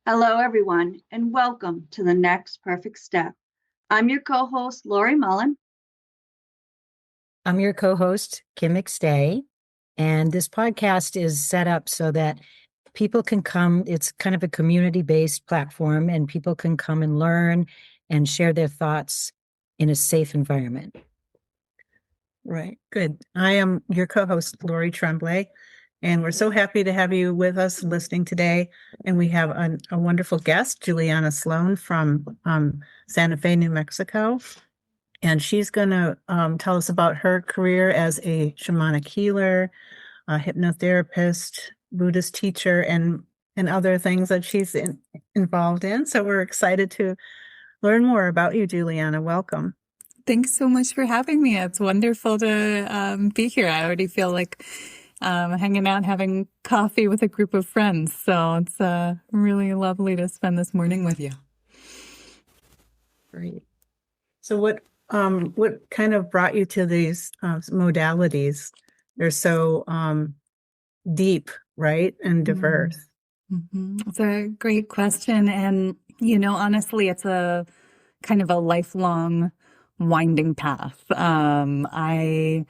Hello, everyone, and welcome to The Next Perfect Step. I'm your co-host, Laurie Mullen. I'm your co-host, Kim McStay, and this podcast is set up so that people can come. It's kind of a community-based platform, and people can come and learn and share their thoughts in a safe environment. Right. Good. I am your co-host, Laurie Tremblay, and we're so happy to have you with us listening today. And we have a wonderful guest, Juliana Sloan from Santa Fe, New Mexico. And she's going to tell us about her career as a shamanic healer, a hypnotherapist, Buddhist teacher, and other things that she's involved in. So we're excited to learn more about you, Juliana. Welcome. Thanks so much for having me. It's wonderful to be here. I already feel like hanging out, having coffee with a group of friends. So it's really lovely to spend this morning with you. Great. So what kind of brought you to these modalities? They're so deep, right? And diverse. Mm-hmm. It's a great question. And, honestly, it's a kind of a lifelong winding path. I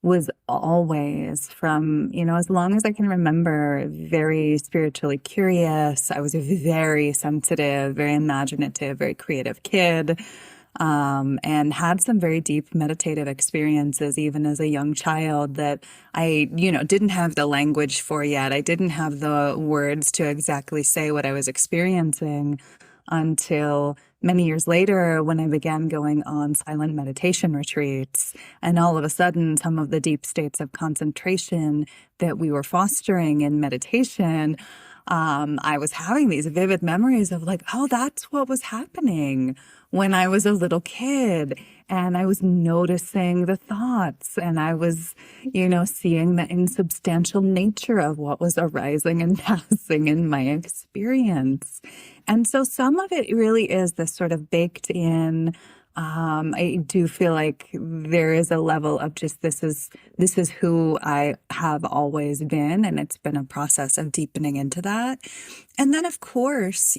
was always from, as long as I can remember, very spiritually curious. I was a very sensitive, very imaginative, very creative kid. And had some very deep meditative experiences even as a young child that I, didn't have the language for yet. I didn't have the words to exactly say what I was experiencing until many years later when I began going on silent meditation retreats. And all of a sudden, some of the deep states of concentration that we were fostering in meditation, I was having these vivid memories of like, oh, that's what was happening when I was a little kid. And I was noticing the thoughts and I was, seeing the insubstantial nature of what was arising and passing in my experience. And so some of it really is this sort of baked in. I do feel like there is a level of just this is who I have always been, and it's been a process of deepening into that. And then, of course,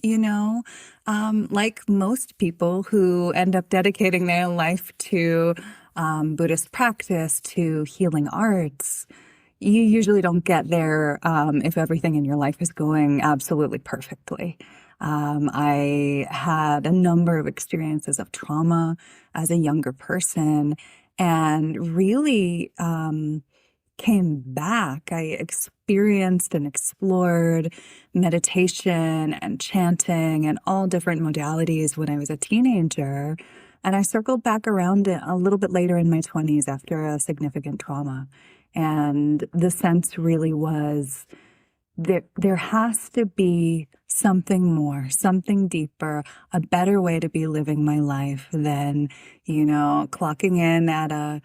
like most people who end up dedicating their life to Buddhist practice, to healing arts, you usually don't get there if everything in your life is going absolutely perfectly. I had a number of experiences of trauma as a younger person and really came back. I experienced and explored meditation and chanting and all different modalities when I was a teenager. And I circled back around it a little bit later in my 20s after a significant trauma. And the sense really was there has to be something more, something deeper, a better way to be living my life than, clocking in at a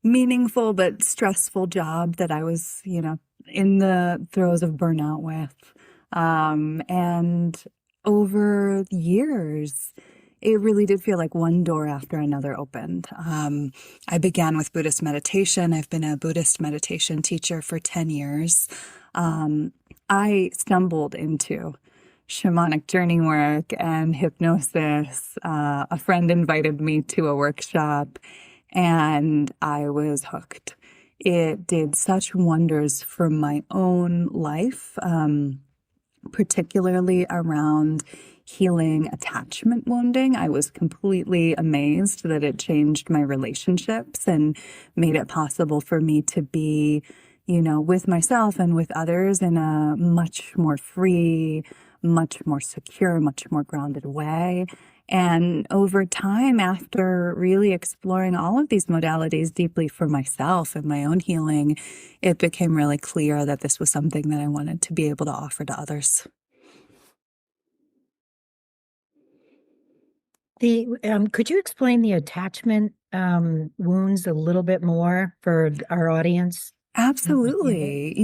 meaningful but stressful job that I was, in the throes of burnout with. And over years, it really did feel like one door after another opened. I began with Buddhist meditation. I've been a Buddhist meditation teacher for 10 years. I stumbled into shamanic journey work and hypnosis. A friend invited me to a workshop and I was hooked. It did such wonders for my own life, particularly around healing attachment wounding. I was completely amazed that it changed my relationships and made it possible for me to be, with myself and with others in a much more free, much more secure, much more grounded way. And over time, after really exploring all of these modalities deeply for myself and my own healing, it became really clear that this was something that I wanted to be able to offer to others. Could you explain the attachment wounds a little bit more for our audience? Absolutely.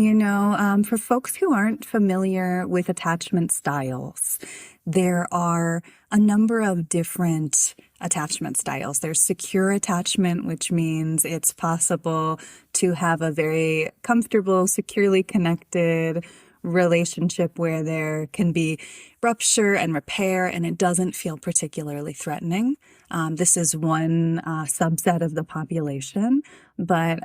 For folks who aren't familiar with attachment styles, there are a number of different attachment styles. There's secure attachment, which means it's possible to have a very comfortable, securely connected relationship where there can be rupture and repair, and it doesn't feel particularly threatening. This is one subset of the population, but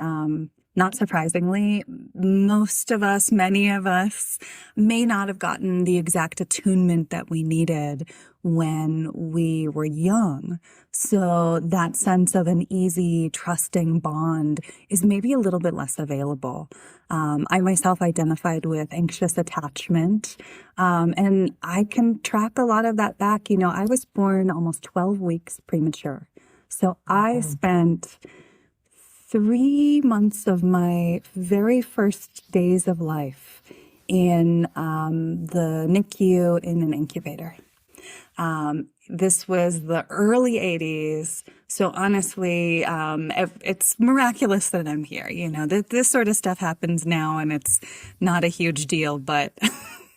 not surprisingly, most of us, many of us, may not have gotten the exact attunement that we needed when we were young. So that sense of an easy, trusting bond is maybe a little bit less available. I myself identified with anxious attachment, and I can track a lot of that back. You know, I was born almost 12 weeks premature. So I spent 3 months of my very first days of life in the NICU in an incubator. This was the early 80s. So honestly, it's miraculous that I'm here. You know, this sort of stuff happens now and it's not a huge deal, but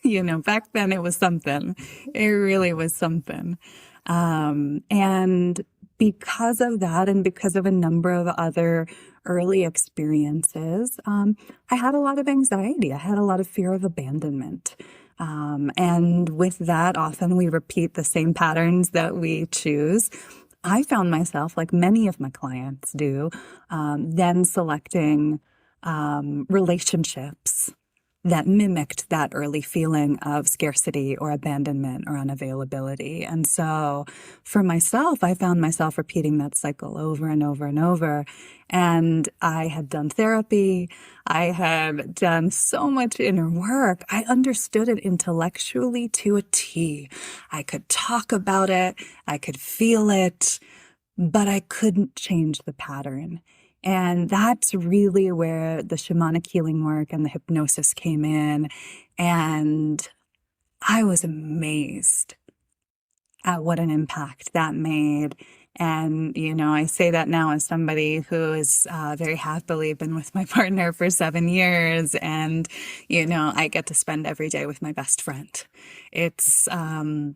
you know, back then it was something. It really was something. And because of that, and because of a number of other early experiences, I had a lot of anxiety. I had a lot of fear of abandonment. And with that, often we repeat the same patterns that we choose. I found myself, like many of my clients do, then selecting relationships that mimicked that early feeling of scarcity or abandonment or unavailability. And so for myself, I found myself repeating that cycle over and over and over. And I had done therapy. I had done so much inner work. I understood it intellectually to a T. I could talk about it. I could feel it, but I couldn't change the pattern. And that's really where the shamanic healing work and the hypnosis came in. And I was amazed at what an impact that made. And, you know, I say that now as somebody who has very happily been with my partner for 7 years. And, you know, I get to spend every day with my best friend. It's night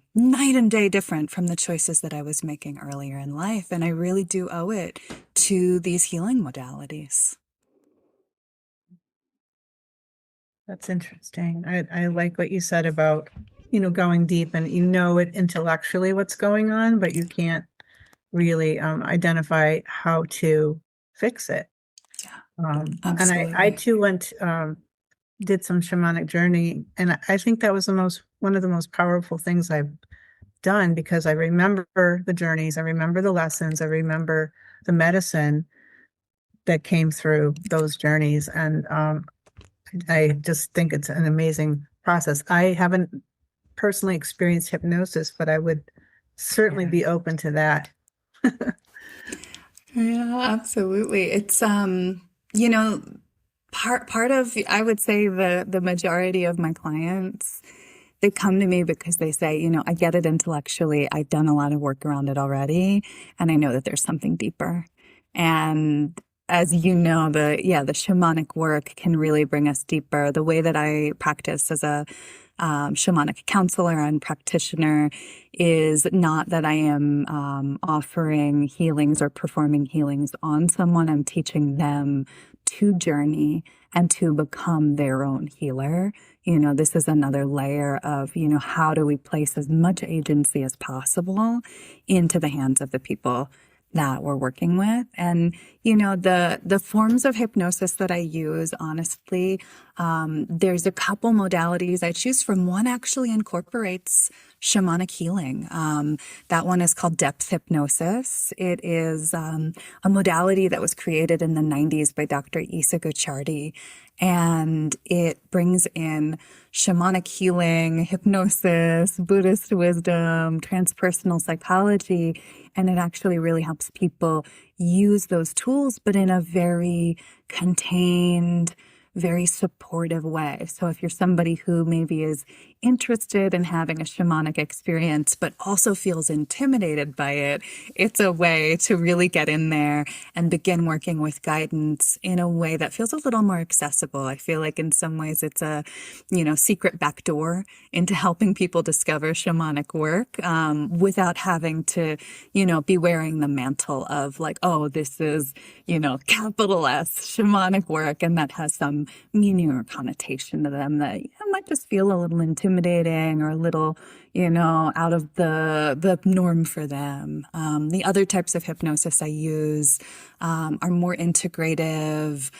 and day different from the choices that I was making earlier in life. And I really do owe it to these healing modalities. That's interesting. I like what you said about, you know, going deep and you know it intellectually what's going on, but you can't really identify how to fix it. Yeah, And absolutely. I too went, did some shamanic journey, and I think that was one of the most powerful things I've done, because I remember the journeys, I remember the lessons, I remember the medicine that came through those journeys, and I just think it's an amazing process. I haven't personally experienced hypnosis, but I would certainly be open to that. Yeah, absolutely. It's you know, part of, I would say the majority of my clients, they come to me because they say, you know, I get it intellectually. I've done a lot of work around it already, and I know that there's something deeper. And as you know, the shamanic work can really bring us deeper. The way that I practice as a shamanic counselor and practitioner is not that I am offering healings or performing healings on someone. I'm teaching them to journey and to become their own healer. You know, this is another layer of, you know, how do we place as much agency as possible into the hands of the people that we're working with. And, you know, the forms of hypnosis that I use, honestly, there's a couple modalities I choose from. One actually incorporates shamanic healing. That one is called depth hypnosis. It is a modality that was created in the 90s by Dr. Isa Gucciardi, and it brings in shamanic healing, hypnosis, Buddhist wisdom, transpersonal psychology, and it actually really helps people use those tools, but in a very contained, very supportive way. So if you're somebody who maybe is interested in having a shamanic experience, but also feels intimidated by it, it's a way to really get in there and begin working with guidance in a way that feels a little more accessible. I feel like in some ways it's a, you know, secret backdoor into helping people discover shamanic work, without having to, you know, be wearing the mantle of like, oh, this is, you know, capital S shamanic work, and that has some meaning or connotation to them that might just feel a little intimidating or a little, out of the norm for them. The other types of hypnosis I use are more integrative,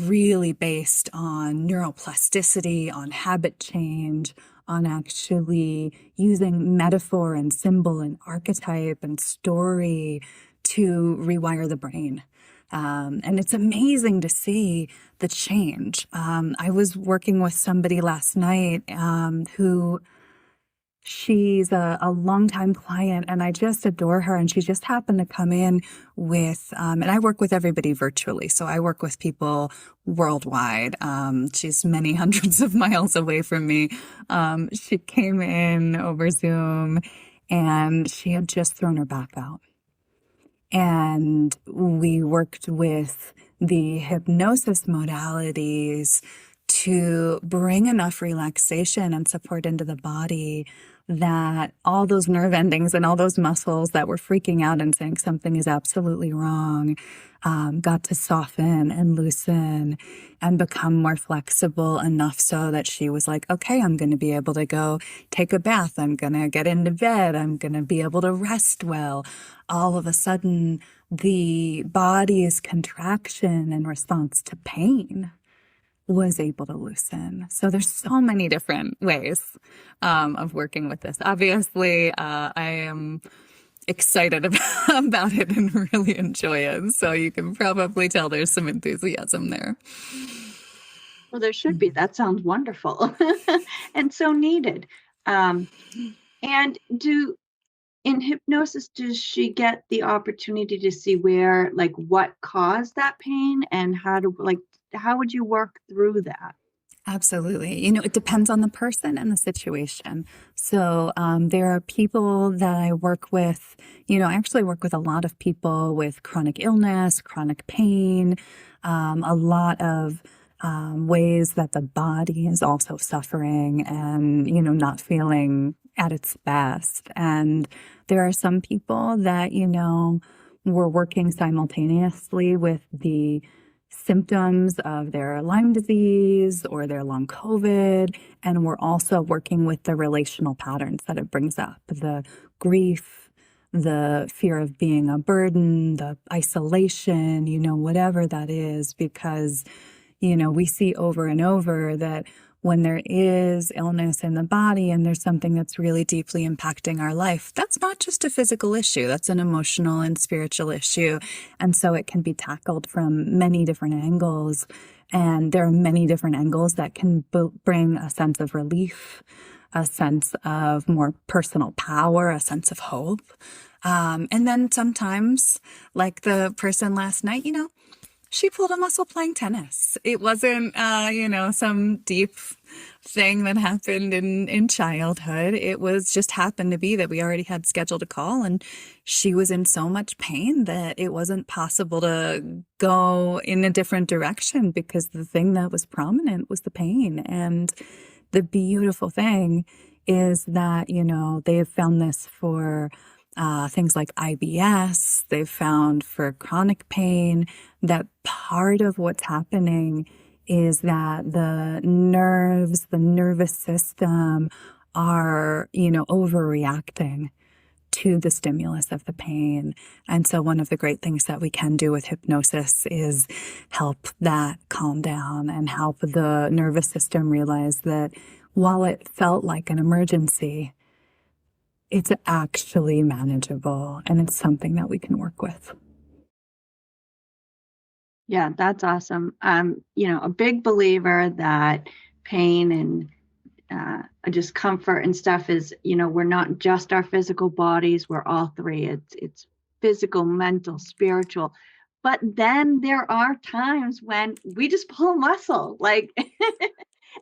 really based on neuroplasticity, on habit change, on actually using metaphor and symbol and archetype and story to rewire the brain. And it's amazing to see the change. I was working with somebody last night who she's a longtime client, and I just adore her. And she just happened to come in with, and I work with everybody virtually. So I work with people worldwide. She's many hundreds of miles away from me. She came in over Zoom and she had just thrown her back out. And we worked with the hypnosis modalities to bring enough relaxation and support into the body that all those nerve endings and all those muscles that were freaking out and saying something is absolutely wrong got to soften and loosen and become more flexible enough so that she was like, okay, I'm going to be able to go take a bath. I'm going to get into bed. I'm going to be able to rest well. All of a sudden, the body's contraction in response to pain was able to loosen. So there's so many different ways of working with this. Obviously, I am excited about it and really enjoy it. So you can probably tell there's some enthusiasm there. Well, there should be. That sounds wonderful and so needed. And in hypnosis, does she get the opportunity to see where, like, what caused that pain and how would you work through that? Absolutely. It depends on the person and the situation. So there are people that I work with, I actually work with a lot of people with chronic illness, chronic pain, a lot of ways that the body is also suffering and, not feeling at its best. And there are some people that, we're working simultaneously with the symptoms of their Lyme disease or their long COVID. And we're also working with the relational patterns that it brings up, the grief, the fear of being a burden, the isolation, whatever that is, because, we see over and over that when there is illness in the body and there's something that's really deeply impacting our life, that's not just a physical issue, that's an emotional and spiritual issue. And so it can be tackled from many different angles. And there are many different angles that can bring a sense of relief, a sense of more personal power, a sense of hope. And then sometimes, like the person last night, she pulled a muscle playing tennis. It wasn't, some deep thing that happened in childhood. It was just happened to be that we already had scheduled a call and she was in so much pain that it wasn't possible to go in a different direction because the thing that was prominent was the pain. And the beautiful thing is that, they've found this for things like IBS. They've found for chronic pain that part of what's happening is that the nerves, the nervous system are, overreacting to the stimulus of the pain. And so one of the great things that we can do with hypnosis is help that calm down and help the nervous system realize that while it felt like an emergency, it's actually manageable and it's something that we can work with. Yeah, that's awesome. A big believer that pain and discomfort and stuff is, we're not just our physical bodies, we're all three. It's physical, mental, spiritual. But then there are times when we just pull a muscle, like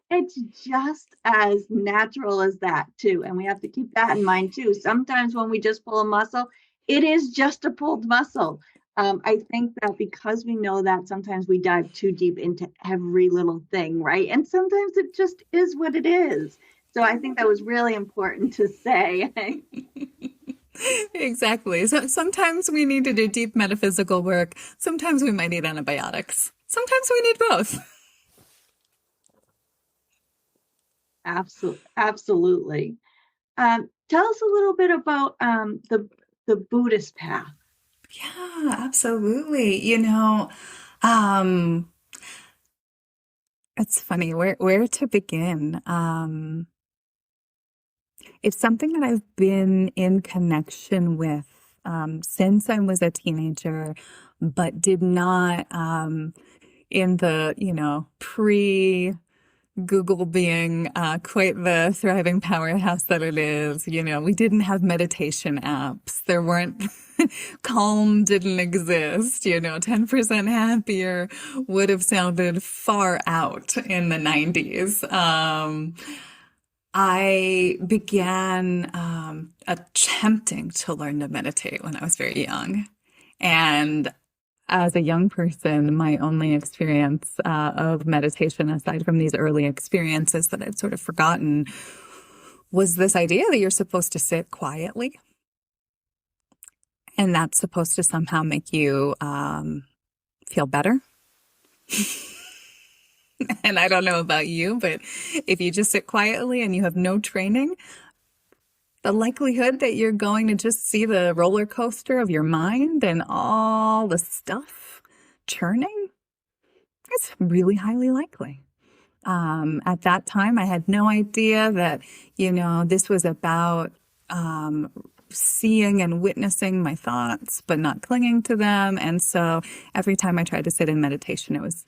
it's just as natural as that too. And we have to keep that in mind too. Sometimes when we just pull a muscle, it is just a pulled muscle. I think that because we know that, sometimes we dive too deep into every little thing, right? And sometimes it just is what it is. So I think that was really important to say. Exactly. So sometimes we need to do deep metaphysical work. Sometimes we might need antibiotics. Sometimes we need both. Absolutely. Tell us a little bit about the Buddhist path. Yeah, absolutely. Um, it's funny where to begin. It's something that I've been in connection with since I was a teenager, but did not in the, pre Google being quite the thriving powerhouse that it is. We didn't have meditation apps. There weren't, Calm didn't exist. 10% happier would have sounded far out in the 90s. I began attempting to learn to meditate when I was very young. And as a young person, my only experience of meditation, aside from these early experiences that I'd sort of forgotten, was this idea that you're supposed to sit quietly. And that's supposed to somehow make you feel better. And I don't know about you, but if you just sit quietly and you have no training, the likelihood that you're going to just see the roller coaster of your mind and all the stuff churning is really highly likely. At that time, I had no idea that, this was about seeing and witnessing my thoughts, but not clinging to them. And so every time I tried to sit in meditation, it was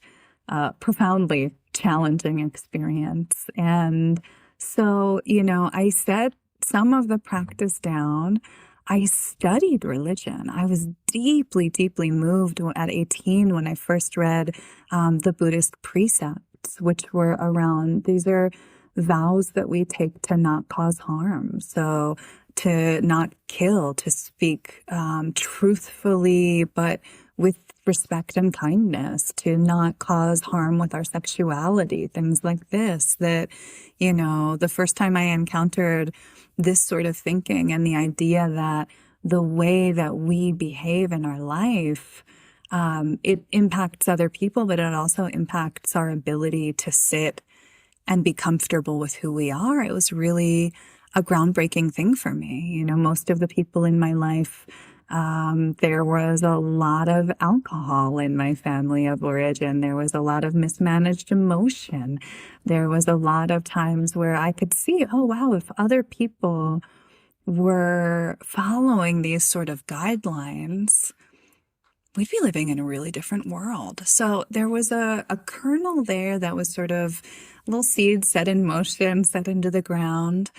a profoundly challenging experience. And so, I set some of the practice down. I studied religion. I was deeply, deeply moved at 18 when I first read the Buddhist precepts, which were around, these are vows that we take to not cause harm. So to not kill, to speak truthfully, but with respect and kindness, to not cause harm with our sexuality, things like this. That, the first time I encountered this sort of thinking and the idea that the way that we behave in our life, it impacts other people, but it also impacts our ability to sit and be comfortable with who we are. It was really a groundbreaking thing for me. Most of the people in my life, there was a lot of alcohol in my family of origin. There was a lot of mismanaged emotion. There was a lot of times where I could see, oh, wow, if other people were following these sort of guidelines, we'd be living in a really different world. So there was a kernel there that was sort of a little seed set in motion, set into the ground.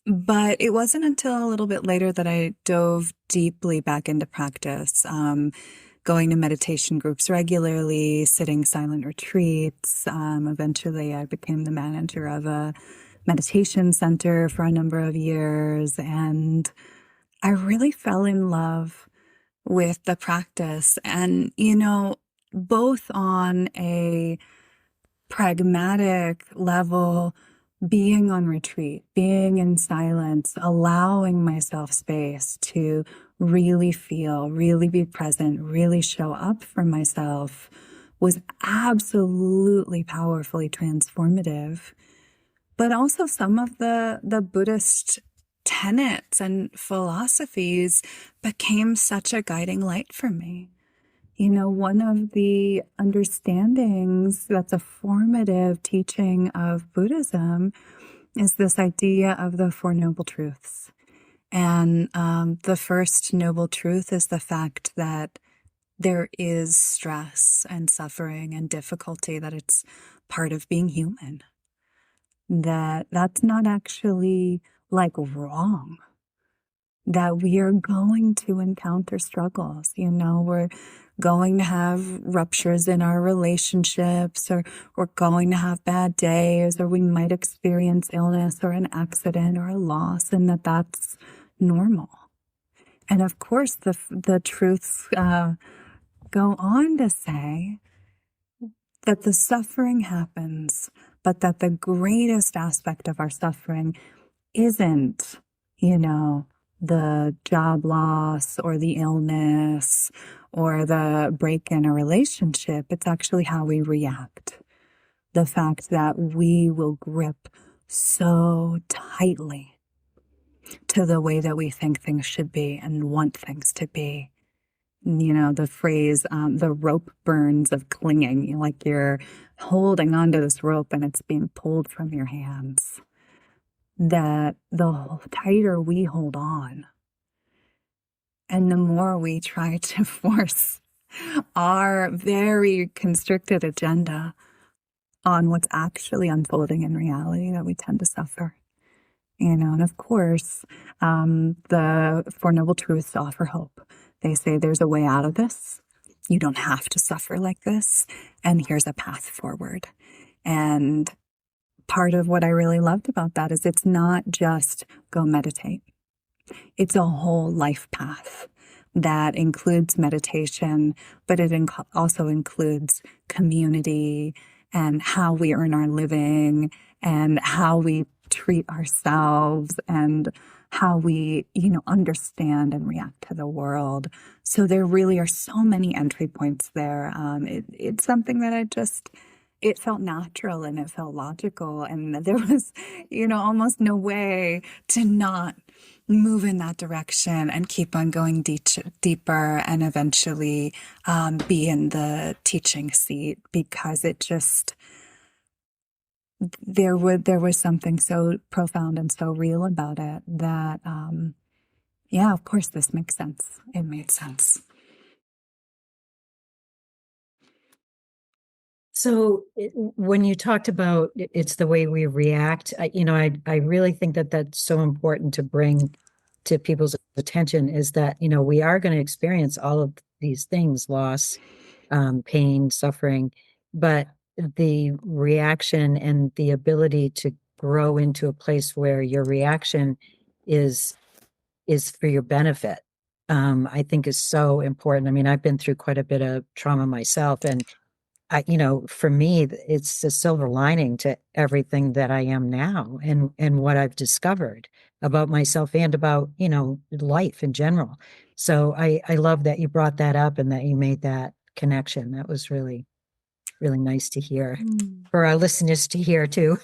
But it wasn't until a little bit later that I dove deeply back into practice, going to meditation groups regularly, sitting silent retreats. Eventually, I became the manager of a meditation center for a number of years. And I really fell in love with the practice. And, both on a pragmatic level, being on retreat, being in silence, allowing myself space to really feel, really be present, really show up for myself was absolutely powerfully transformative. But also some of the Buddhist tenets and philosophies became such a guiding light for me. One of the understandings that's a formative teaching of Buddhism is this idea of the Four Noble Truths. And the first noble truth is the fact that there is stress and suffering and difficulty, that it's part of being human. That's not actually wrong. That we are going to encounter struggles. We're going to have ruptures in our relationships, or we're going to have bad days, or we might experience illness or an accident or a loss, and that's normal. And of course, the truths go on to say that the suffering happens, but that the greatest aspect of our suffering isn't, the job loss or the illness or the break in a relationship. It's actually how we react The fact that we will grip so tightly to the way that we think things should be and want things to be. You know, the phrase, the rope burns of clinging, like you're holding onto this rope and it's being pulled from your hands. That the tighter we hold on and the more we try to force our very constricted agenda on what's actually unfolding in reality, that we tend to suffer. You know, and of course, the Four Noble Truths offer hope. They say there's a way out of this. You don't have to suffer like this. And here's a path forward. And part of what I really loved about that is it's not just go meditate. It's a whole life path that includes meditation, but it also includes community and how we earn our living and how we treat ourselves and how we, you know, understand and react to the world. So there really are so many entry points there. It's something that it felt natural and it felt logical. And there was, you know, almost no way to not move in that direction and keep on going deeper and eventually be in the teaching seat, because it just, there was something so profound and so real about it that, yeah, of course, this makes sense. It made sense. So when you talked about it's the way we react, I really think that that's so important to bring to people's attention, is that, you know, we are going to experience all of these things, loss, pain, suffering, but the reaction and the ability to grow into a place where your reaction is for your benefit, I think is so important. I mean, I've been through quite a bit of trauma myself, and for me, it's a silver lining to everything that I am now and what I've discovered about myself and about, you know, life in general. So I love that you brought that up and that you made that connection. That was really, really nice to hear for our listeners to hear too.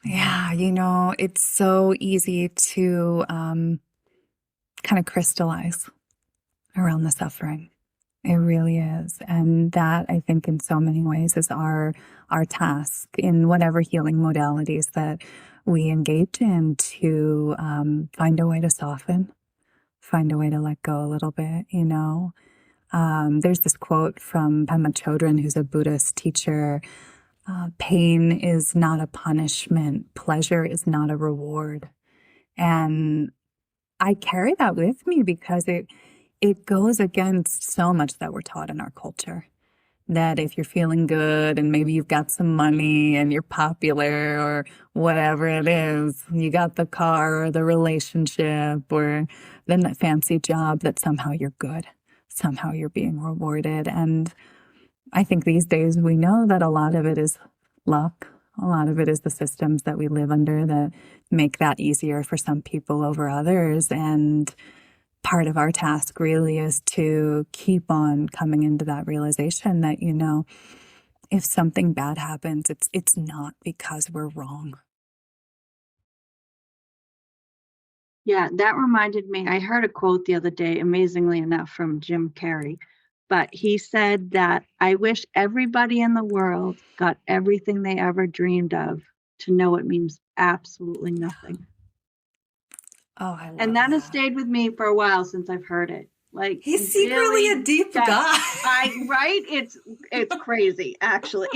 Yeah, you know, it's so easy to kind of crystallize around the suffering. It really is. And that, I think, in so many ways is our task in whatever healing modalities that we engage in, to find a way to soften, find a way to let go a little bit, you know. There's this quote from Pema Chodron, who's a Buddhist teacher. Pain is not a punishment. Pleasure is not a reward. And I carry that with me because it goes against so much that we're taught in our culture. That if you're feeling good and maybe you've got some money and you're popular or whatever it is, you got the car or the relationship or then that fancy job, that somehow you're good. Somehow you're being rewarded. And I think these days we know that a lot of it is luck. A lot of it is the systems that we live under that make that easier for some people over others. And part of our task really is to keep on coming into that realization that, you know, if something bad happens, it's not because we're wrong. Yeah, that reminded me, I heard a quote the other day, amazingly enough, from Jim Carrey, but he said that I wish everybody in the world got everything they ever dreamed of to know it means absolutely nothing. Oh, I love and that has stayed with me for a while since I'i've heard it. Like, he's secretly really a deep guy. Right? It's crazy, actually.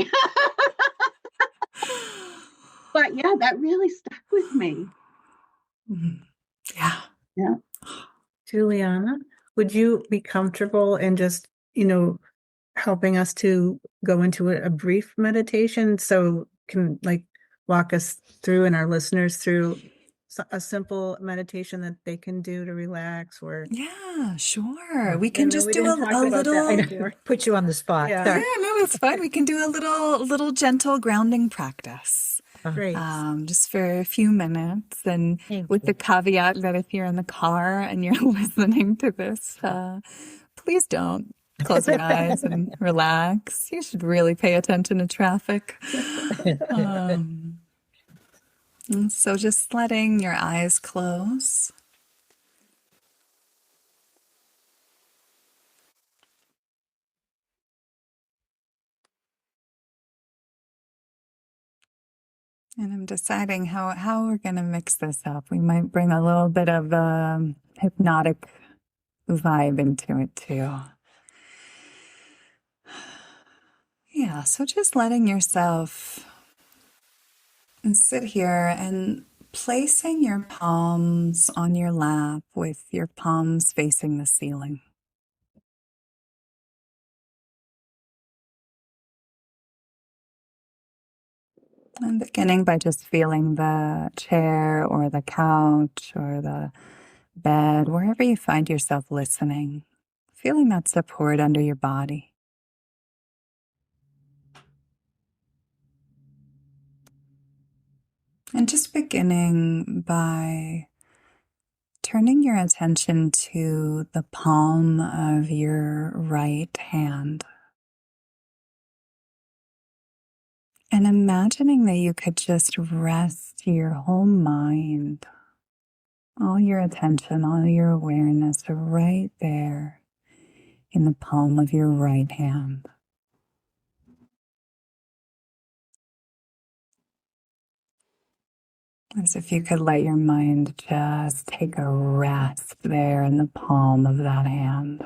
But yeah, that really stuck with me. Yeah. Yeah. Juliana, would you be comfortable in just, you know, helping us to go into a brief meditation, so can like walk us through and our listeners through a simple meditation that they can do to relax? Or yeah, sure. We can just do a little put you on the spot. Yeah, no, it's fine. We can do a little gentle grounding practice. Great. Just for a few minutes, and with the caveat that if you're in the car and you're listening to this, please don't close your eyes and relax. You should really pay attention to traffic. And so just letting your eyes close. And I'm deciding how we're going to mix this up. We might bring a little bit of hypnotic vibe into it too. Yeah, so just letting yourself sit here and placing your palms on your lap with your palms facing the ceiling. And beginning by just feeling the chair or the couch or the bed, wherever you find yourself listening, feeling that support under your body. And just beginning by turning your attention to the palm of your right hand. And imagining that you could just rest your whole mind, all your attention, all your awareness right there in the palm of your right hand. As if you could let your mind just take a rest there in the palm of that hand.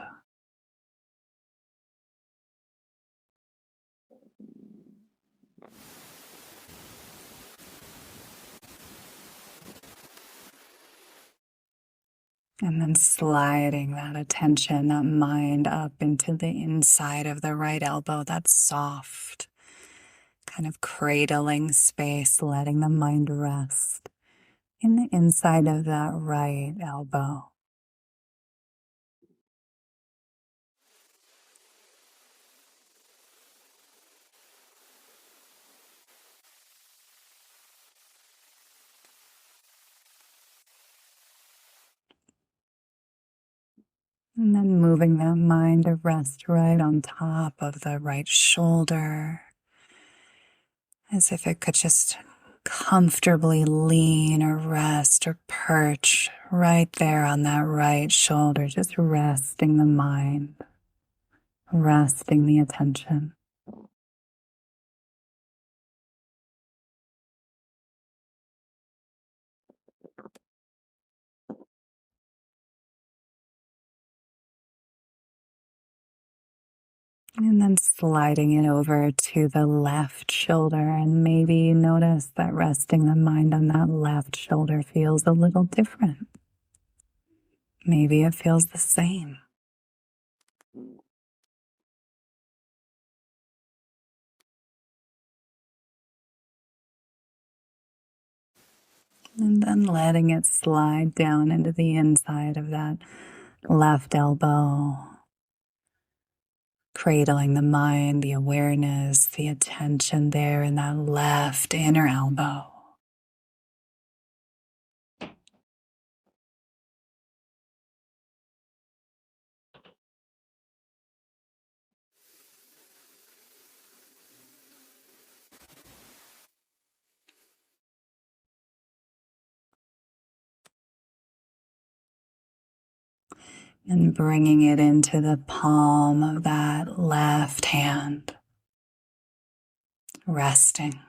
And then sliding that attention, that mind up into the inside of the right elbow, that soft, kind of cradling space, letting the mind rest in the inside of that right elbow. And then moving that mind to rest right on top of the right shoulder, as if it could just comfortably lean or rest or perch right there on that right shoulder, just resting the mind, resting the attention. And then sliding it over to the left shoulder, and maybe you notice that resting the mind on that left shoulder feels a little different. Maybe it feels the same. And then letting it slide down into the inside of that left elbow, cradling the mind, the awareness, the attention there in that left inner elbow. And bringing it into the palm of that left hand, resting.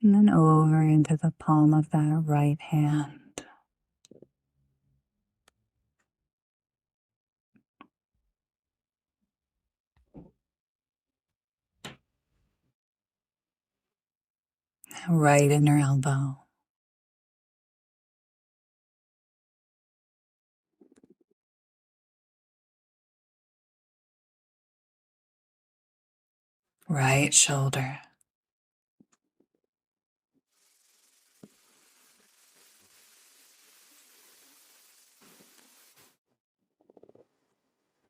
And then over into the palm of that right hand. Right inner elbow. Right shoulder.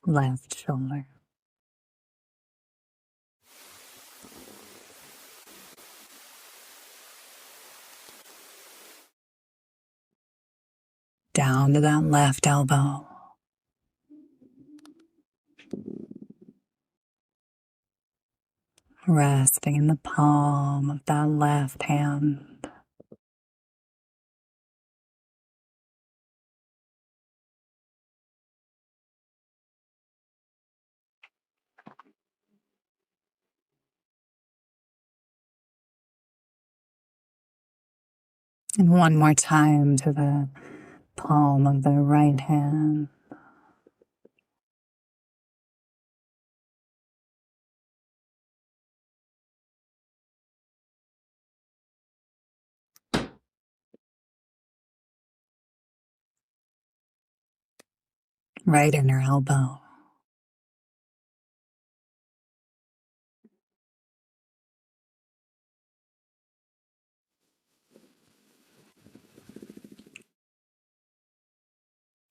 Left shoulder. down to that left elbow. Resting in the palm of that left hand. And one more time to the palm of the right hand. Right inner elbow.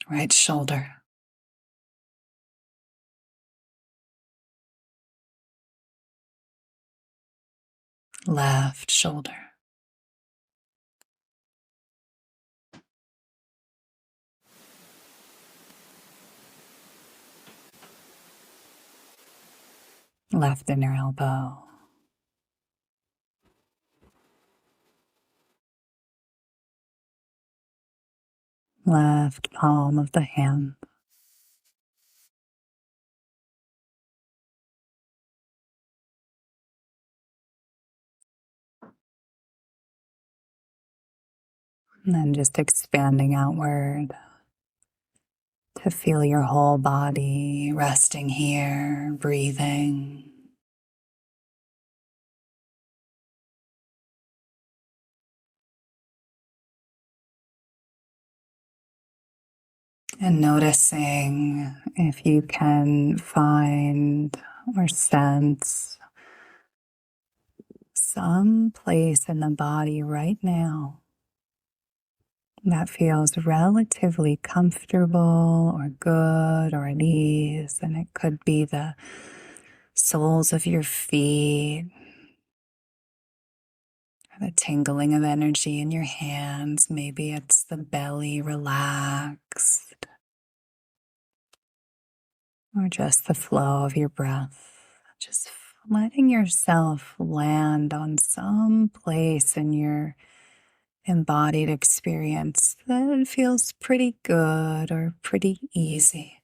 Right shoulder. Left shoulder. Left inner elbow. Left palm of the hand. And then just expanding outward to feel your whole body resting here, breathing. And noticing if you can find or sense some place in the body right now that feels relatively comfortable or good or at ease. And it could be the soles of your feet, or the tingling of energy in your hands. Maybe it's the belly relaxed, or just the flow of your breath. Just letting yourself land on some place in your embodied experience that feels pretty good or pretty easy.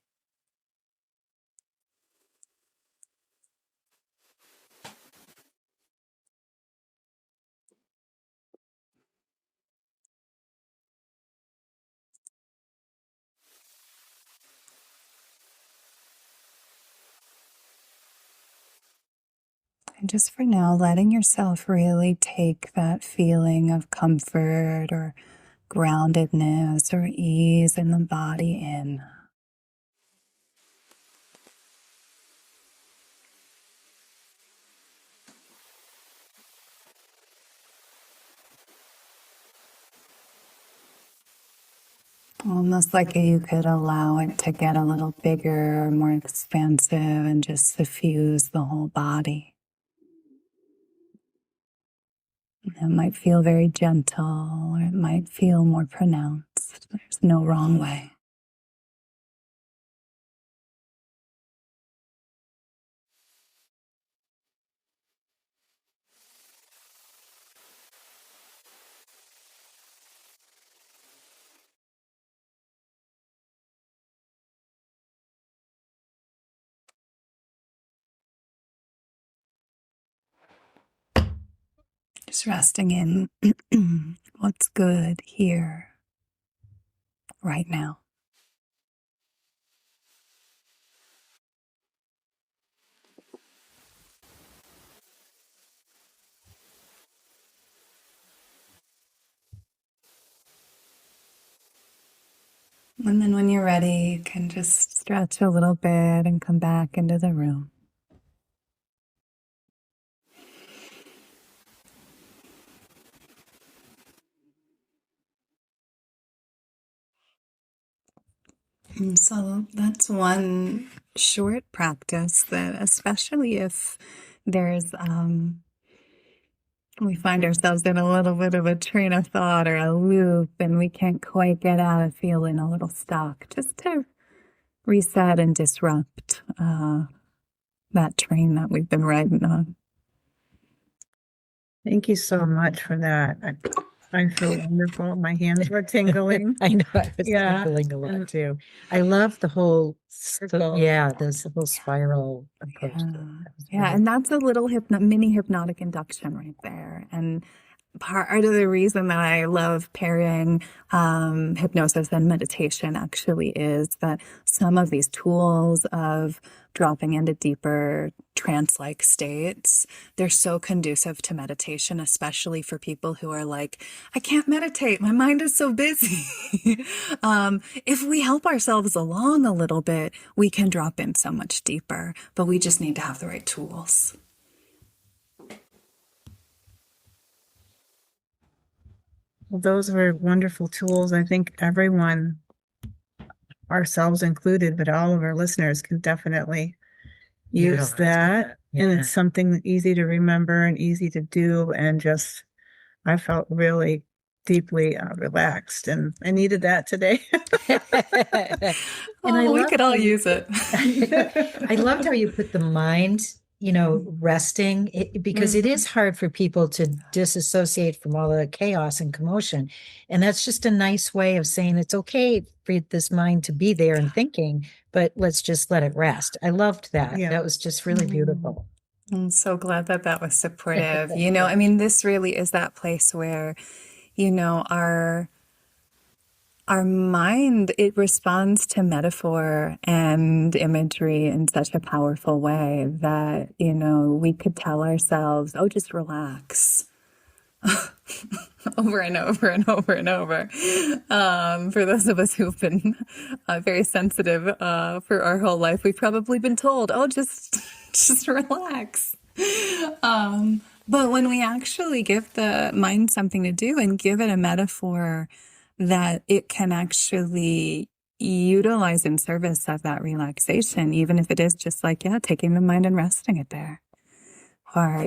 And just for now, letting yourself really take that feeling of comfort or groundedness or ease in the body in. Almost like you could allow it to get a little bigger or more expansive and just suffuse the whole body. It might feel very gentle, or it might feel more pronounced. There's no wrong way. Just resting in what's good here, right now. And then when you're ready, you can just stretch a little bit and come back into the room. And so that's one short practice that, especially if there's we find ourselves in a little bit of a train of thought or a loop, and we can't quite get out of feeling a little stuck, just to reset and disrupt that train that we've been riding on. Thank you so much for that. I feel wonderful. My hands were tingling. I know, I was Yeah. feeling a lot too. I love the whole Circle. this whole spiral approach. to it. That was Yeah, really- and that's a little mini hypnotic induction right there. And part of the reason that I love pairing hypnosis and meditation actually is that some of these tools of dropping into deeper trance-like states, they're so conducive to meditation, especially for people who are like, I can't meditate, my mind is so busy. If we help ourselves along a little bit, we can drop in so much deeper, but we just need to have the right tools. Well, those were wonderful tools. I think everyone, ourselves included, but all of our listeners can definitely use Utilize that. And Yeah. it's something easy to remember and easy to do. And just, I felt really deeply relaxed, and I needed that today. And I we love could all how you- use it. I loved how you put the mind, resting, because it is hard for people to disassociate from all the chaos and commotion. And that's just a nice way of saying it's okay for this mind to be there and thinking, but let's just let it rest. I loved that. Yeah. That was just really beautiful. I'm so glad that that was supportive. I mean, this really is that place where, our mind, it responds to metaphor and imagery in such a powerful way that, we could tell ourselves, oh, just relax. Over and over and over and over. For those of us who've been very sensitive for our whole life, we've probably been told, oh, just relax. But when we actually give the mind something to do and give it a metaphor that it can actually utilize in service of that relaxation, even if it is just like, taking the mind and resting it there. Or,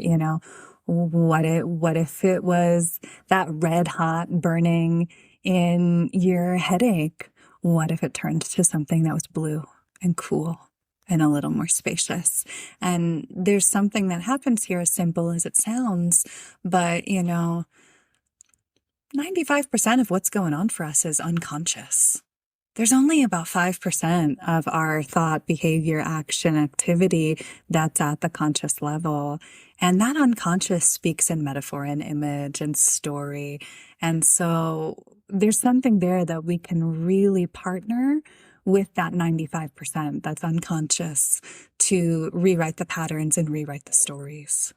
what if it was that red hot burning in your headache? What if it turned to something that was blue and cool and a little more spacious? And there's something that happens here, as simple as it sounds, but 95% of what's going on for us is unconscious. There's only about 5% of our thought, behavior, action, activity that's at the conscious level. And that unconscious speaks in metaphor and image and story. And so there's something there that we can really partner with that 95% that's unconscious to rewrite the patterns and rewrite the stories.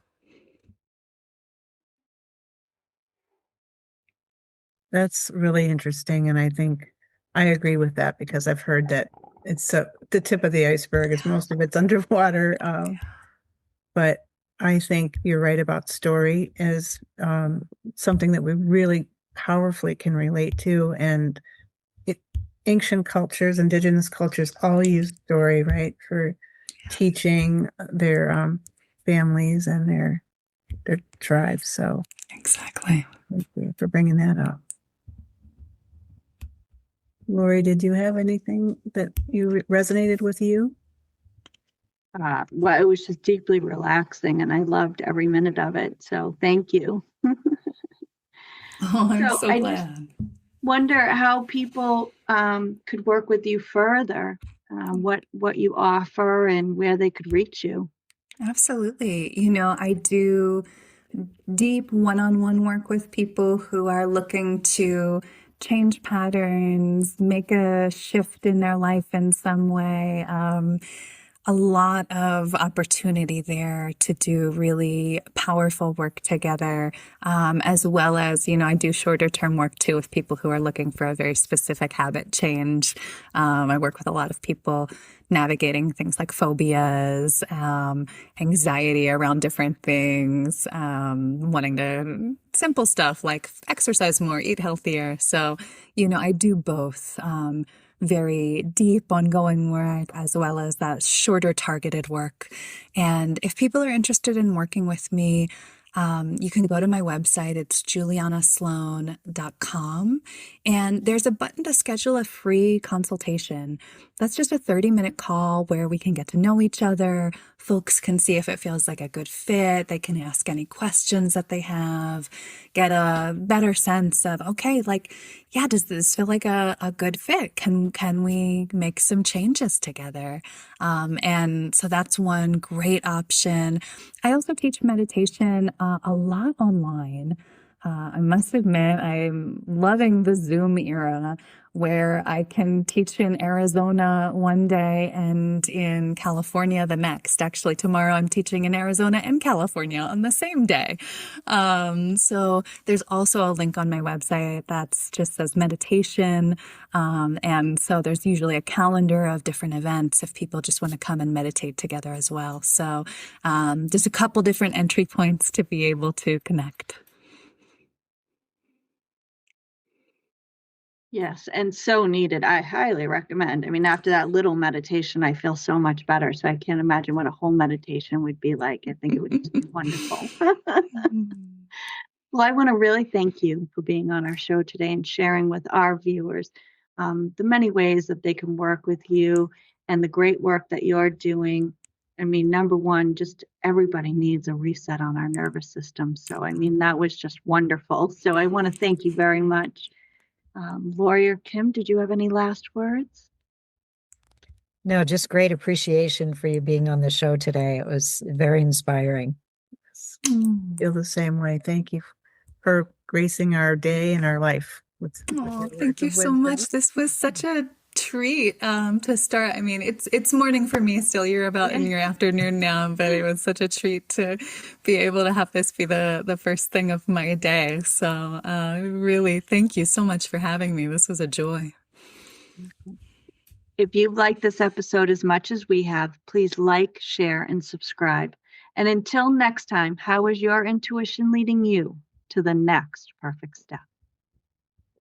That's really interesting. And I think I agree with that, because I've heard that it's the tip of the iceberg, is most of it's underwater. But I think you're right about story is something that we really powerfully can relate to. And ancient cultures, indigenous cultures all use story, right, for teaching their families and their tribes. So Exactly. thank you for bringing that up. Laurie, did you have anything that resonated with you? Well, it was just deeply relaxing, and I loved every minute of it. So thank you. Oh, I'm So so I glad. Wonder how people could work with you further, what you offer and where they could reach you. Absolutely. I do deep one-on-one work with people who are looking to change patterns, make a shift in their life in some way. A lot of opportunity there to do really powerful work together, as well as, I do shorter term work too with people who are looking for a very specific habit change. I work with a lot of people navigating things like phobias, anxiety around different things, wanting to simple stuff like exercise more, eat healthier. So, I do both. Very deep ongoing work as well as that shorter targeted work. And if people are interested in working with me, you can go to my website. It's julianasloan.com. And there's a button to schedule a free consultation. That's just a 30-minute call where we can get to know each other. Folks can see if it feels like a good fit. They can ask any questions that they have, get a better sense of, okay, like, yeah, does this feel like a good fit? Can we make some changes together? And so that's one great option. I also teach meditation a lot online. I must admit, I'm loving the Zoom era where I can teach in Arizona one day and in California the next. Actually, tomorrow I'm teaching in Arizona and California on the same day. So there's also a link on my website that's just says meditation. And so there's usually a calendar of different events if people just want to come and meditate together as well. So there's a couple different entry points to be able to connect. Yes, and so needed. I highly recommend. I mean, after that little meditation, I feel so much better. So I can't imagine what a whole meditation would be like. I think it would just be wonderful. Well, I want to really thank you for being on our show today and sharing with our viewers the many ways that they can work with you and the great work that you're doing. I mean, number one, just everybody needs a reset on our nervous system. So, I mean, that was just wonderful. So I want to thank you very much. Laurie or Kim, did you have any last words? No, just great appreciation for you being on the show today. It was very inspiring. Feel the same way. Thank you for gracing our day and our life. Oh, thank you so much. This was such a treat to start. I mean, it's morning for me still. You're about in your afternoon now, but it was such a treat to be able to have this be the first thing of my day. So really, thank you so much for having me. This was a joy. If you've liked this episode as much as we have, please like, share, and subscribe. And until next time, how is your intuition leading you to the next perfect step?